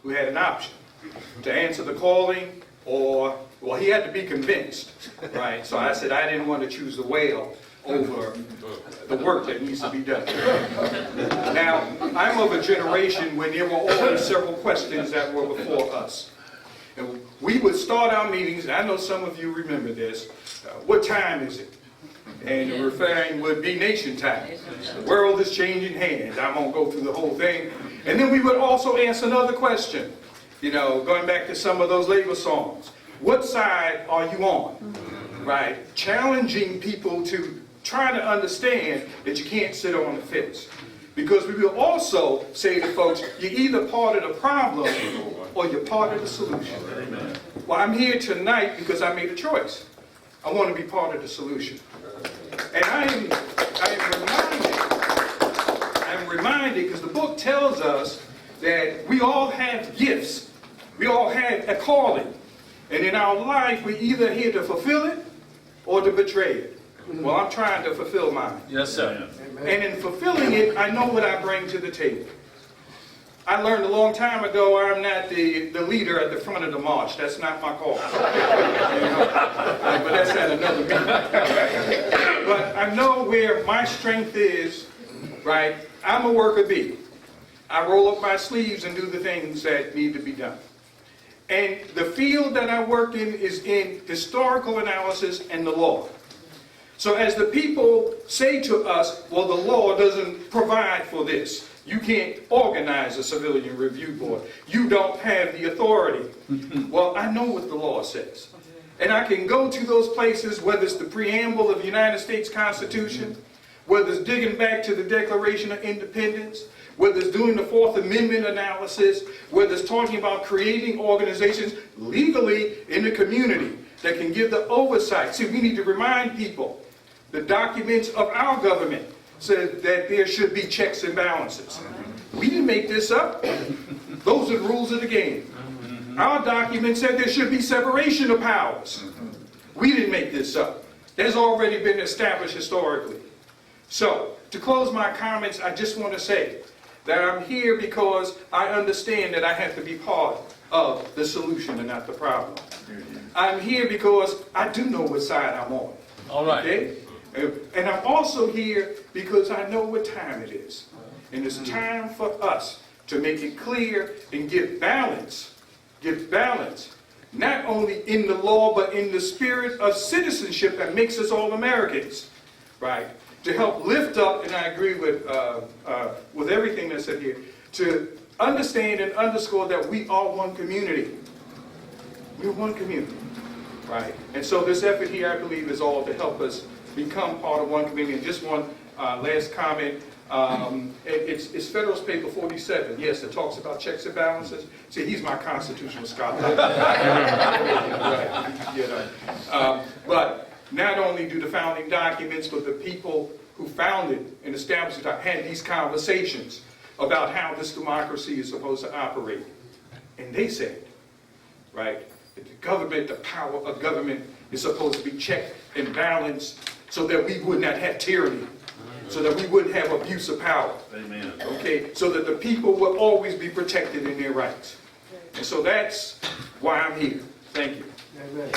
who had an option to answer the calling or, well, he had to be convinced, right? So I said I didn't want to choose the whale over the work that needs to be done. Now, I'm of a generation when there were always several questions that were before us. And we would start our meetings, and I know some of you remember this, what time is it? And the refrain would be nation time. The world is changing hands. I won't go through the whole thing. And then we would also answer another question, you know, going back to some of those labor songs. What side are you on? Right? Challenging people to try to understand that you can't sit on the fence. Because we will also say to folks, you're either part of the problem or you're part of the solution. Well, I'm here tonight because I made a choice. I want to be part of the solution. And I am reminded because the book tells us that we all have gifts. We all have a calling. And in our life, we're either here to fulfill it or to betray it. Well, I'm trying to fulfill mine. Yes, sir. And in fulfilling it, I know what I bring to the table. I learned a long time ago I'm not the leader at the front of the march. That's not my call. But that's at another meeting. But I know where my strength is, right? I'm a worker bee. I roll up my sleeves and do the things that need to be done. And the field that I work in is in historical analysis and the law. So as the people say to us, well, the law doesn't provide for this. You can't organize a civilian review board. You don't have the authority. Well, I know what the law says. And I can go to those places, whether it's the preamble of the United States Constitution, whether it's digging back to the Declaration of Independence, whether it's doing the Fourth Amendment analysis, whether it's talking about creating organizations legally in the community that can give the oversight. See, we need to remind people the documents of our government said that there should be checks and balances. We didn't make this up. Those are the rules of the game. Our document said there should be separation of powers. We didn't make this up. That's already been established historically. So, to close my comments, I just want to say that I'm here because I understand that I have to be part of the solution and not the problem. I'm here because I do know what side I'm on. All right. Okay? And I'm also here because I know what time it is. And it's time for us to make it clear and give balance, not only in the law, but in the spirit of citizenship that makes us all Americans, right? To help lift up, and I agree with everything that's said here, to understand and underscore that we are one community. We're one community, right? And so this effort here, I believe, is all to help us become part of one community. And just one last comment. It's Federalist Paper 47. Yes, it talks about checks and balances. See, he's my constitutional scholar. But not only do the founding documents, but the people who founded and established it had these conversations about how this democracy is supposed to operate. And they said, right, that the government, the power of government is supposed to be checked and balanced so that we would not have tyranny, so that we wouldn't have abuse of power. Amen. Okay, so that the people will always be protected in their rights. And so that's why I'm here. Thank you. Amen.